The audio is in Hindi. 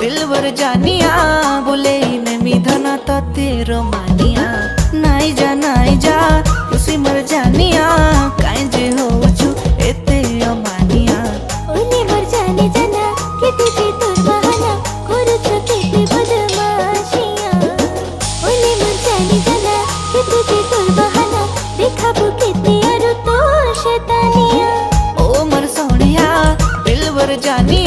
दिलवर जानिया बोले मैं मिधना तो तेरो मानिया नाई जा खुशी मर जानिया काई जे हो छु एते अमानिया ओले मर जाने जाना के तुझे तोर बहाना करू छ केते बदमाशिया ओले मर जाने जाना के तुझे तोर बहाना देखाबो केते आरो तो शैतानिया ओ मर सोनिया दिलवर जानिया